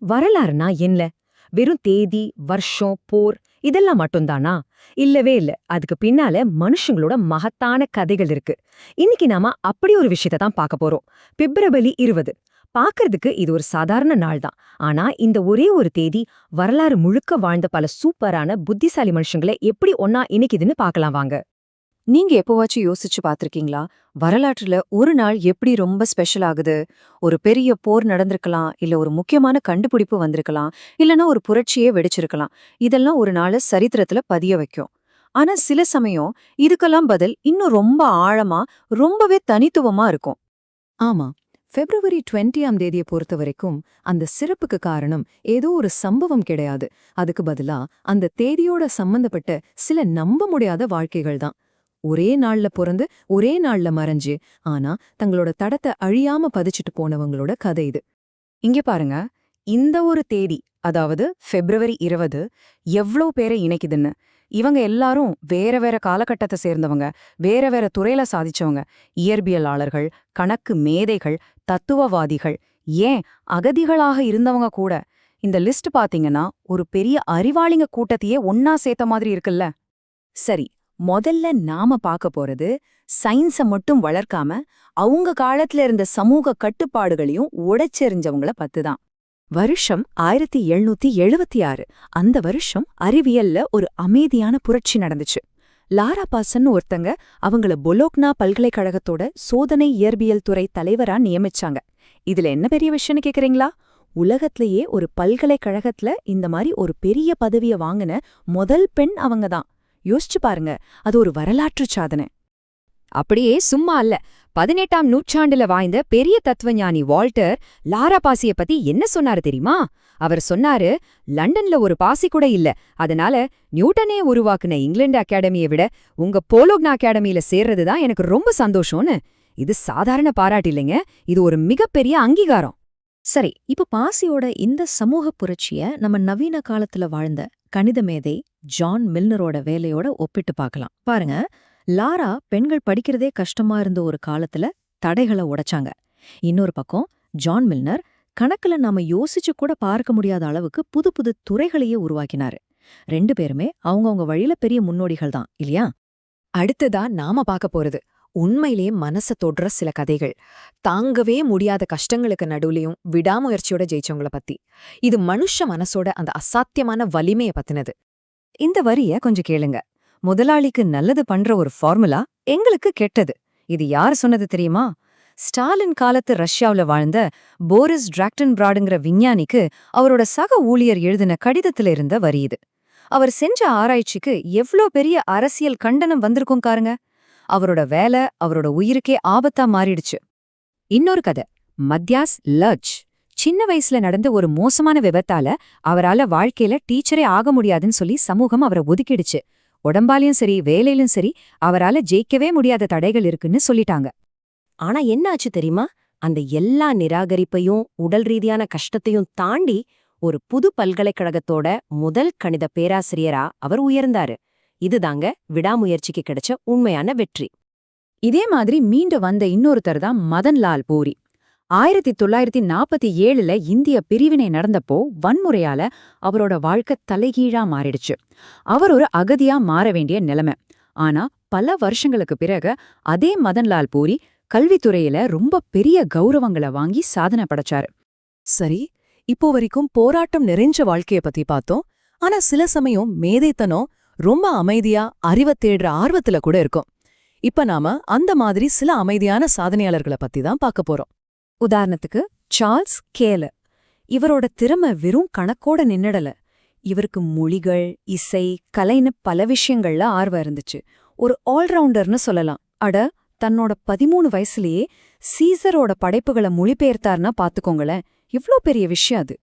வரலாறுனா என்ன? வெறும் தேதி, வருஷம், போர் இதெல்லாம் மட்டும்தானா? இல்லவே இல்ல. அதுக்கு பின்னால மனுஷங்களோட மகத்தான கதைகள் இருக்கு. இன்னைக்கு நாம அப்படி ஒரு விஷயத்தை தான் பார்க்க போறோம். பிப்ரவரி 20. பார்க்கறதுக்கு இது ஒரு சாதாரண நாள் தான். ஆனா இந்த ஒரே ஒரு தேதி வரலாறு முழுக்க வாழ்ந்த பல சூப்பரான புத்திசாலி மனுஷங்களை எப்படி ஒன்னா இணைக்குதுன்னு பார்க்கலாம் வாங்க. நீங்க எப்போவாச்சும் யோசிச்சு பார்த்திருக்கீங்களா? வரலாற்றுல ஒரு நாள் எப்படி ரொம்ப ஸ்பெஷல் ஆகுது? ஒரு பெரிய போர் நடந்திருக்கலாம், இல்ல ஒரு முக்கியமான கண்டுபிடிப்பு வந்திருக்கலாம், இல்லனா ஒரு புரட்சியே வெடிச்சிருக்கலாம். இதெல்லாம் ஒரு நாள சரித்திரத்துல பதிய வைக்கும். ஆனா சில சமயம் இதுக்கெல்லாம் பதில் இன்னும் ரொம்ப ஆழமா, ரொம்பவே தனித்துவமா இருக்கும். ஆமா. பிப்ரவரி 20ஆம் தேதியை பொறுத்த வரைக்கும் அந்த சிறப்புக்கு காரணம் ஏதோ ஒரு சம்பவம் கிடையாது. அதுக்கு பதிலா அந்த தேதியோட சம்பந்தப்பட்ட சில நம்ப முடியாத வாழ்க்கைகள் தான். ஒரே நாள்ல பிறந்து ஒரே நாள்ல மறைஞ்சு ஆனா தங்களோட தடத்தை அழியாம பதிச்சிட்டு போனவங்களோட கதை இது. இங்க பாருங்க, இந்த ஒரு தேதி, அதாவது பிப்ரவரி 20 எவ்ளோ பேரை இணைக்குதுன்னு. இவங்க எல்லாரும் வேற வேற காலகட்டத்தை சேர்ந்தவங்க, வேற வேற துறையில சாதிச்சவங்க. இயற்பியலாளர்கள், கணக்கு மேதைகள், தத்துவவாதிகள், ஏன் அகதிகளாக இருந்தவங்க கூட. இந்த லிஸ்ட் பாத்தீங்கன்னா ஒரு பெரிய அறிவாளிங்க கூட்டத்தையே ஒன்னா சேர்த்த மாதிரி இருக்குல்ல. சரி, முதல்ல நாம பார்க்க போறது சயின்ஸ மட்டும் வளர்க்காம அவங்க காலத்துல இருந்த சமூக கட்டுப்பாடுகளையும் உடைச்செறிஞ்சவங்கள பத்துதான். வருஷம் 1776. அந்த வருஷம் அறிவியல்ல ஒரு அமைதியான புரட்சி நடந்துச்சு. லாரா பாசன்னு ஒருத்தங்க அவங்கள பொலோக்னா பல்கலைக்கழகத்தோட சோதனை இயற்பியல் துறை தலைவரா நியமிச்சாங்க. இதுல என்ன பெரிய விஷயம்னு கேக்குறீங்களா? உலகத்திலேயே ஒரு பல்கலைக்கழகத்துல இந்த மாதிரி ஒரு பெரிய பதவிய வாங்கின முதல் பெண் அவங்க தான். யோசிச்சு பாருங்க, அது ஒரு வரலாற்று சாதனை. அப்படியே சும்மா அல்ல. 18ஆம் நூற்றாண்டுல வாய்ந்த பெரிய தத்துவஞானி வால்டர் லாரா பாசிய பத்தி என்ன சொன்னாரு தெரியுமா? அவர் சொன்னாரு, லண்டன்ல ஒரு பாசி கூட இல்ல, அதனால நியூட்டனே உருவாக்குன இங்கிலாந்து அகாடமியை விட உங்க போலோக்னா அகாடமியில சேர்றதுதான் எனக்கு ரொம்ப சந்தோஷம்னு. இது சாதாரண பாராட்டு இல்லைங்க, இது ஒரு மிகப்பெரிய அங்கீகாரம். சரி, இப்ப பாசியோட இந்த சமூக புரட்சிய நம்ம நவீன காலத்துல வாழ்ந்த கணித மேதை ஜான் மில்னரோட வேலையோட ஒப்பிட்டு பார்க்கலாம். பாருங்க, லாரா பெண்கள் படிக்கிறதே கஷ்டமா இருந்த ஒரு காலத்துல தடைகளை உடைச்சாங்க. இன்னொரு பக்கம் ஜான் மில்னர் கணக்குல நாம யோசிச்சு கூட பார்க்க முடியாத அளவுக்கு புது புது துறைகளையே உருவாக்கினாரு. ரெண்டு பேருமே அவங்கவங்க வழியில பெரிய முன்னோடிகள் தான், இல்லையா? அடுத்ததா நாம பார்க்க போறது உண்மையிலேயே மனச தொடுற சில கதைகள். தாங்கவே முடியாத கஷ்டங்களுக்கு நடுவுலயும் விடாமுயற்சியோட ஜெயிச்சவங்கள பத்தி. இது மனுஷ மனசோட அந்த அசாத்தியமான வலிமைய பத்தினது. இந்த வரிய கொஞ்சம் கேளுங்க. முதலாளிக்கு நல்லது பண்ற ஒரு ஃபார்முலா எங்களுக்கு கெட்டது. இது யார் சொன்னது தெரியுமா? ஸ்டாலின் காலத்து ரஷ்யாவுல வாழ்ந்த போரிஸ் டிராக்டன்பிராடுங்கிற விஞ்ஞானிக்கு அவரோட சக ஊழியர் எழுதின கடிதத்துல இருந்த வரி இது. அவர் செஞ்ச ஆராய்ச்சிக்கு எவ்ளோ பெரிய அரசியல் கண்டனம் வந்திருக்கும் காருங்க. அவரோட வேலை அவரோட உயிருக்கே ஆபத்தா மாறிடுச்சு. இன்னொரு கதை, மத்யாஸ் லர்ச். சின்ன வயசுல நடந்த ஒரு மோசமான விபத்தால அவரால வாழ்க்கையில டீச்சரே ஆக முடியாதுன்னு சொல்லி சமூகம் அவரை ஒதுக்கிடுச்சு. உடம்பாலையும் சரி வேலையிலும் சரி அவரால ஜெயிக்கவே முடியாத தடைகள் இருக்குன்னு சொல்லிட்டாங்க. ஆனா என்ன ஆச்சு தெரியுமா? அந்த எல்லா நிராகரிப்பையும் உடல் ரீதியான கஷ்டத்தையும் தாண்டி ஒரு புது பல்கலைக்கழகத்தோட முதல் கணித பேராசிரியரா அவர் உயர்ந்தாரு. இதுதாங்க விடாமுயற்சிக்கு கிடைச்ச உண்மையான வெற்றி. இதே மாதிரி மீண்டு வந்த இன்னொருத்தர் தான் மதன்லால் பூரி. 1947ல இந்திய பிரிவினை நடந்தப்போ வன்முறையால அவரோட வாழ்க்கை தலைகீழா மாறிடுச்சு. அவர் ஒரு அகதியா மாற வேண்டிய நிலைமை. ஆனா பல வருஷங்களுக்கு பிறகு அதே மதன்லால் பூரி கல்வித்துறையில ரொம்ப பெரிய கௌரவங்களை வாங்கி சாதனை படைச்சாரு. சரி, இப்போ வரைக்கும் போராட்டம் நிறைஞ்ச வாழ்க்கைய பத்தி பார்த்தோம். ஆனா சில சமயம் மேதைத்தனம் ரொம்ப அமைதியா அறிவ தேடுற ஆர்வத்துல கூட இருக்கும். இப்ப நாம அந்த மாதிரி சில அமைதியான சாதனையாளர்களை பத்தி தான் பார்க்க போறோம். உதாரணத்துக்கு சார்ல்ஸ் கேலர். இவரோட திறமை வெறும் கணக்கோட நின்னுடல. இவருக்கு மொழிகள், இசை, கலைன்னு பல விஷயங்கள்ல ஆர்வம் இருந்துச்சு. ஒரு ஆல்ரவுண்டர்னு சொல்லலாம். அட, தன்னோட 13 வயசுலயே சீசரோட படைப்புகளை மொழிபெயர்த்தார்னா பாத்துக்கோங்களேன், இவ்ளோ பெரிய விஷயம் அது.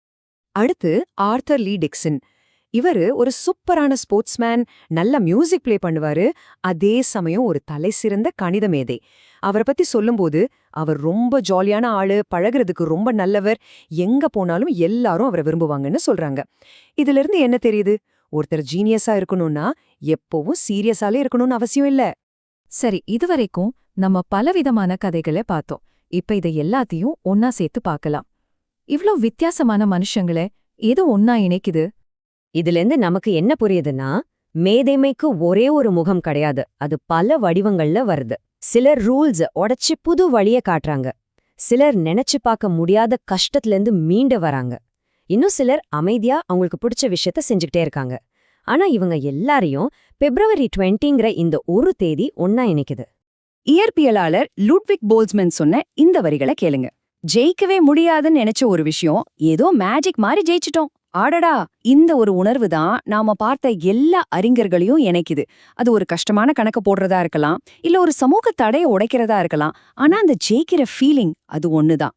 அடுத்து ஆர்தர் லீ டிக்சன். இவரு ஒரு சூப்பரான ஸ்போர்ட்ஸ்மேன், நல்ல மியூசிக் பிளே பண்ணுவாரு, அதே சமயம் ஒரு தலைசிறந்த கணித மேதை. அவரை பத்தி சொல்லும்போது அவர் ரொம்ப ஜாலியான ஆளு, பழகுறதுக்கு ரொம்ப நல்லவர், எங்க போனாலும் எல்லாரும் அவரை விரும்புவாங்கன்னு சொல்றாங்க. இதுல இருந்து என்ன தெரியுது? ஒருத்தர் ஜீனியஸா இருக்கணும்னா எப்பவும் சீரியஸாலே இருக்கணும்னு அவசியம் இல்ல. சரி, இதுவரைக்கும் நம்ம பலவிதமான கதைகளை பார்த்தோம். இப்ப இதை எல்லாத்தையும் ஒன்னா சேர்த்து பார்க்கலாம். இவ்ளோ வித்தியாசமான மனுஷங்களே ஏதோ ஒன்னா இணைக்குது. இதிலிருந்து நமக்கு என்ன புரியுதுன்னா, மேதைமைக்கு ஒரே ஒரு முகம் கிடையாது, அது பல வடிவங்கள்ல வருது. சிலர் ரூல்ஸ் உடைச்சு புது வழிய காட்டுறாங்க, சிலர் நினைச்சு பார்க்க முடியாத கஷ்டத்திலிருந்து மீண்டு வராங்க, இன்னும் சிலர் அமைதியா அவங்களுக்கு பிடிச்ச விஷயத்த செஞ்சுக்கிட்டே இருக்காங்க. ஆனா இவங்க எல்லாரையும் பிப்ரவரி 20ங்கிற இந்த ஒரு தேதி ஒன்னா இணைக்குது. இயற்பியலாளர் லுட்விக் போல்ட்ஸ்மேன் சொன்ன இந்த வரிகளை கேளுங்க. ஜெயிக்கவே முடியாதுன்னு நினைச்ச ஒரு விஷயம் ஏதோ மேஜிக் மாதிரி ஜெயிச்சிட்டோம். ஆடடா, இந்த ஒரு உணர்வு தான் நாம பார்த்த எல்லா அறிஞர்களையும் இணைக்குது. அது ஒரு கஷ்டமான கணக்கு போடுறதா இருக்கலாம், இல்ல ஒரு சமூக தடையை உடைக்கிறதா இருக்கலாம். ஆனா அந்த ஜெயிக்கிற ஃபீலிங் அது ஒண்ணுதான்.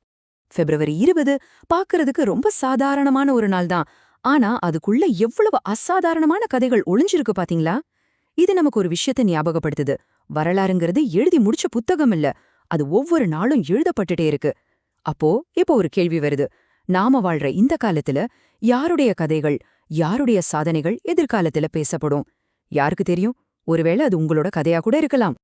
பிப்ரவரி 20 பாக்குறதுக்கு ரொம்ப சாதாரணமான ஒரு நாள் தான். ஆனா அதுக்குள்ள எவ்வளவு அசாதாரணமான கதைகள் ஒளிஞ்சிருக்கு பாத்தீங்களா? இது நமக்கு ஒரு விஷயத்தை ஞாபகப்படுத்துது. வரலாறுங்கிறது எழுதி முடிச்ச புத்தகம் இல்ல, அது ஒவ்வொரு நாளும் எழுதப்பட்டுட்டே இருக்கு. அப்போ இப்போ ஒரு கேள்வி வருது. நாம வாழ்ற இந்த காலத்துல யாருடைய கதைகள், யாருடைய சாதனைகள் எதிர்காலத்துல பேசப்படும்? யாருக்கு தெரியும்? ஒருவேளை அது உங்களோட கதையா கூட இருக்கலாம்.